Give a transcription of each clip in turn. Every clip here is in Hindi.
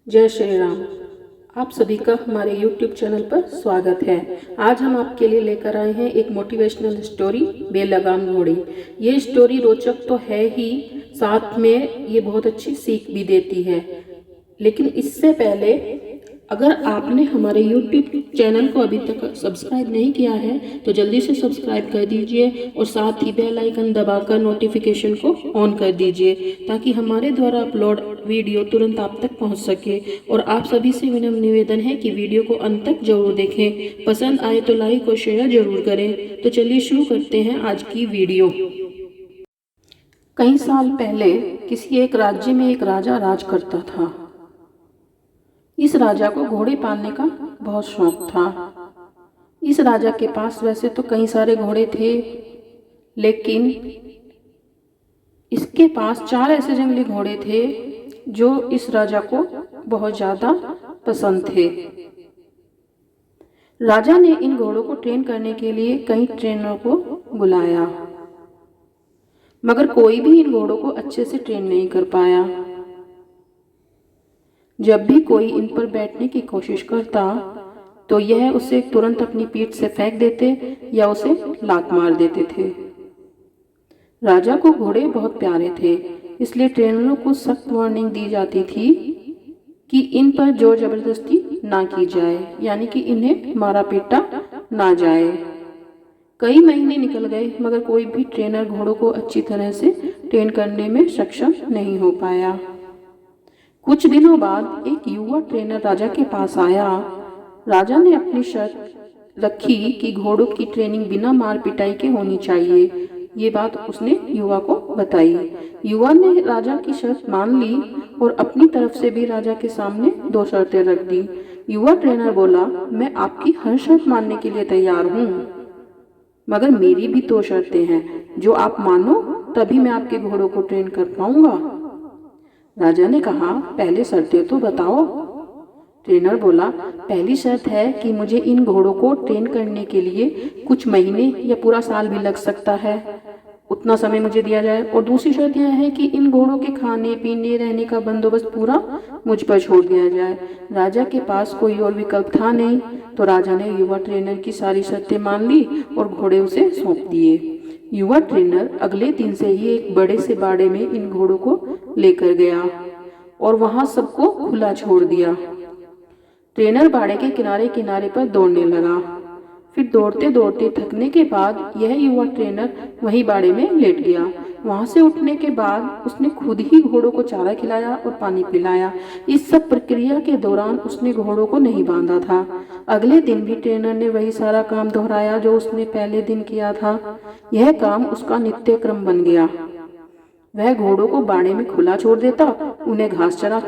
जय श्री राम। आप सभी का हमारे YouTube चैनल पर स्वागत है। आज हम आपके लिए लेकर आए हैं एक मोटिवेशनल स्टोरी, बेलगाम घोड़ी। ये स्टोरी रोचक तो है ही, साथ में ये बहुत अच्छी सीख भी देती है। लेकिन इससे पहले अगर आपने हमारे YouTube चैनल को अभी तक सब्सक्राइब नहीं किया है तो जल्दी से सब्सक्राइब कर दीजिए और साथ ही बेल आइकन दबाकर नोटिफिकेशन को ऑन कर दीजिए ताकि हमारे द्वारा अपलोड वीडियो तुरंत आप तक पहुंच सके। और आप सभी से विनम्र निवेदन है कि वीडियो को अंत तक जरूर देखें। पसंद आए तो लाइक और शेयर जरूर करें। तो चलिए शुरू करते हैं आज की वीडियो। कई साल पहले किसी एक राज्य में एक राजा राज करता था। इस राजा को घोड़े पालने का बहुत शौक था। इस राजा के पास वैसे तो कई सारे घोड़े थे, लेकिन इसके पास 4 ऐसे जंगली घोड़े थे जो इस राजा को बहुत ज़्यादा पसंद थे। राजा ने इन घोड़ों को ट्रेन करने के लिए कई ट्रेनरों को बुलाया, मगर कोई भी इन घोड़ों को अच्छे से ट्रेन नहीं कर पाया। जब भी कोई इन पर बैठने की कोशिश करता तो यह उसे तुरंत अपनी पीठ से फेंक देते या उसे लात मार देते थे। राजा को घोड़े बहुत प्यारे थे, इसलिए ट्रेनरों को सख्त वार्निंग दी जाती थी कि इन पर जोर जबरदस्ती ना की जाए, यानी कि इन्हें मारा पीटा ना जाए। कई महीने निकल गए मगर कोई भी ट्रेनर घोड़ों को अच्छी तरह से ट्रेन करने में सक्षम नहीं हो पाया। कुछ दिनों बाद एक युवा ट्रेनर राजा के पास आया। राजा ने अपनी शर्त रखी कि घोड़ों की ट्रेनिंग बिना मार पिटाई के होनी चाहिए। ये बात उसने युवा को बताई। युवा ने राजा की शर्त मान ली और अपनी तरफ से भी राजा के सामने 2 शर्तें रख दी। युवा ट्रेनर बोला, मैं आपकी हर शर्त मानने के लिए तैयार हूँ, मगर मेरी भी 2 शर्तें हैं। जो आप मानो तभी मैं आपके घोड़ों को ट्रेन कर पाऊंगा। राजा ने कहा, पहले शर्तें तो बताओ। ट्रेनर बोला, पहली शर्त है कि मुझे इन घोड़ों को ट्रेन करने के लिए कुछ महीने या पूरा साल भी लग सकता है, उतना समय मुझे दिया जाए। और दूसरी शर्त यह है कि इन घोड़ों के खाने पीने रहने का बंदोबस्त पूरा मुझ पर छोड़ दिया जाए। राजा के पास कोई और विकल्प था नहीं, तो राजा ने युवा ट्रेनर की सारी शर्तें मान ली और घोड़े उसे सौंप दिए। युवा ट्रेनर अगले दिन से ही एक बड़े से बाड़े में इन घोड़ों को लेकर गया और वहां सबको खुला छोड़ दिया। ट्रेनर बाड़े के किनारे किनारे पर दौड़ने लगा। फिर दौड़ते दौड़ते थकने के बाद यह युवा ट्रेनर वहीं बाड़े में लेट गया। वहां से उठने के बाद उसने खुद ही घोड़ों को चारा खिलाया और पानी पिलाया। इस सब प्रक्रिया के दौरान उसने घोड़ों को नहीं बांधा था। अगले दिन भी ट्रेनर ने वही सारा काम दोहराया जो उसने पहले दिन किया था। यह काम उसका नित्य क्रम बन गया। वह घोड़ों को बाड़े में खुला छोड़ देता, उन्हें घास चरा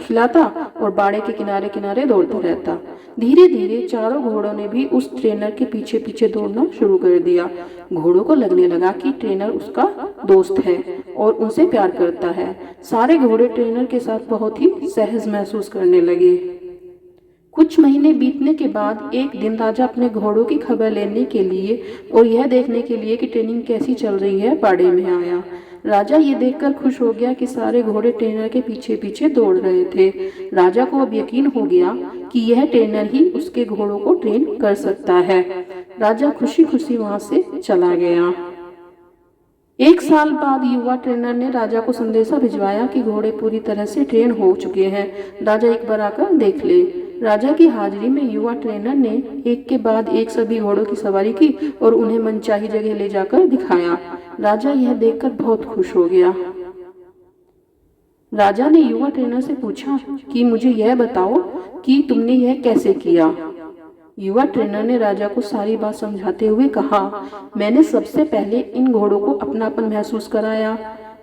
खिलाता और बाड़े के किनारे किनारे दौड़ता रहता। धीरे धीरे चारों घोड़ों ने भी उस ट्रेनर के पीछे पीछे दौड़ना शुरू कर दिया। घोड़ों को लगने लगा कि ट्रेनर उसका दोस्त है और उनसे प्यार करता है। सारे घोड़े ट्रेनर के साथ बहुत ही सहज महसूस करने लगे। कुछ महीने बीतने के बाद एक दिन राजा अपने घोड़ों की खबर लेने के लिए और यह देखने के लिए कि ट्रेनिंग कैसी चल रही है बाड़े में आया। राजा ये देखकर खुश हो गया कि सारे घोड़े ट्रेनर के पीछे पीछे दौड़ रहे थे। राजा को अब यकीन हो गया कि यह ट्रेनर ही उसके घोड़ों को ट्रेन कर सकता है। राजा खुशी खुशी वहां से चला गया। 1 साल बाद युवा ट्रेनर ने राजा को संदेशा भिजवाया कि घोड़े पूरी तरह से ट्रेन हो चुके हैं, राजा एक बार आकर देख ले। राजा की हाजिरी में युवा ट्रेनर ने एक के बाद एक सभी घोड़ों की सवारी की और उन्हें मनचाही जगह ले जाकर दिखाया। राजा यह देखकर बहुत खुश हो गया। राजा ने युवा ट्रेनर से पूछा कि मुझे यह बताओ कि तुमने यह कैसे किया। युवा ट्रेनर ने राजा को सारी बात समझाते हुए कहा, मैंने सबसे पहले इन घोड़ों को अपनापन महसूस कराया,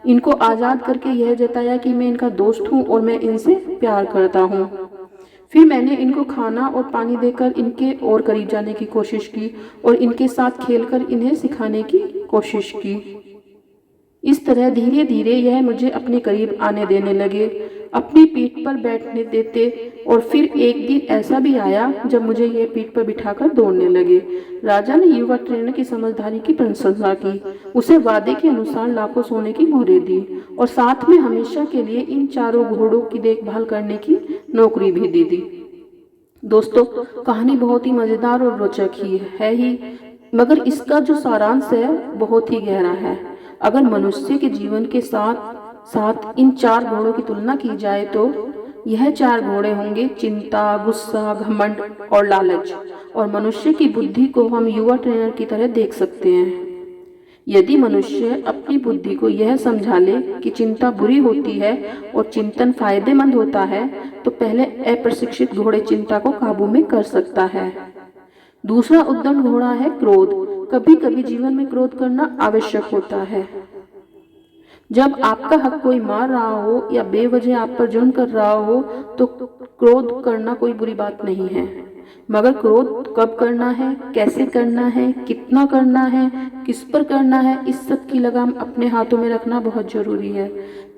इनको आज़ाद करके यह जताया कि मैं इनका दोस्त हूँ और मैं इनसे प्यार करता हूँ। फिर मैंने इनको खाना और पानी देकर इनके और करीब जाने की कोशिश की और इनके साथ खेलकर इन्हें सिखाने की कोशिश की। इस तरह धीरे धीरे यह मुझे अपने करीब आने देने लगे, अपनी पीठ पर बैठने देते और फिर एक दिन ऐसा भी आया जब मुझे यह पीठ पर बिठाकर दौड़ने लगे। राजा ने युवा ट्रेनर की समझदारी की प्रशंसा की, उसे वादे के अनुसार लाखों सोने की मोहरें दी और साथ में हमेशा के लिए इन चारों घोड़ों की देखभाल करने की नौकरी भी दे दी। दोस्तों, कहानी बहुत ही मज़ेदार और रोचक ही, मगर इसका जो सारांश है बहुत ही गहरा है। अगर मनुष्य के जीवन के साथ साथ इन 4 घोड़ों की तुलना की जाए तो यह 4 घोड़े होंगे चिंता, गुस्सा, घमंड और लालच। और मनुष्य की बुद्धि को हम युवा ट्रेनर की तरह देख सकते हैं। यदि मनुष्य अपनी बुद्धि को यह समझा ले कि चिंता बुरी होती है और चिंतन फायदेमंद होता है, तो पहले अप्रशिक्षित घोड़े चिंता को काबू में कर सकता है। दूसरा उद्दंड घोड़ा है क्रोध। कभी कभी जीवन में क्रोध करना आवश्यक होता है। जब आपका हक कोई मार रहा हो या बेवजह आप पर जुल्म कर रहा हो तो क्रोध करना कोई बुरी बात नहीं है, मगर क्रोध कब करना है, कैसे करना है, कितना करना है, किस पर करना है, इस सब की लगाम अपने हाथों में रखना बहुत जरूरी है।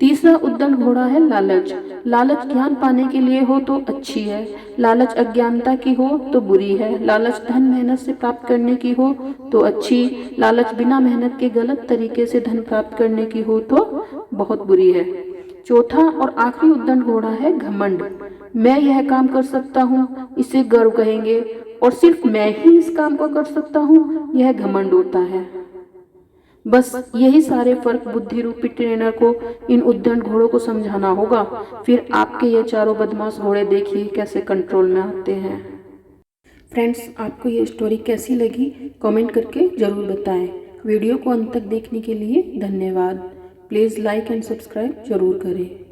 तीसरा उद्दंड घोड़ा है लालच। लालच ज्ञान पाने के लिए हो तो अच्छी है, लालच अज्ञानता की हो तो बुरी है। लालच धन मेहनत से प्राप्त करने की हो तो अच्छी, लालच बिना मेहनत के गलत तरीके से धन प्राप्त करने की हो तो बहुत बुरी है। चौथा और आखिरी उद्दंड घोड़ा है घमंड। मैं यह काम कर सकता हूँ, इसे गर्व कहेंगे, और सिर्फ मैं ही इस काम को कर सकता हूँ, यह घमंड होता है। बस यही सारे फर्क बुद्धि रूपी ट्रेनर को इन उद्दंड घोड़ों को समझाना होगा। फिर आपके ये चारों बदमाश घोड़े देखिए कैसे कंट्रोल में आते हैं। फ्रेंड्स, आपको ये स्टोरी कैसी लगी कमेंट करके ज़रूर बताएं। वीडियो को अंत तक देखने के लिए धन्यवाद। प्लीज़ लाइक एंड सब्सक्राइब जरूर करें।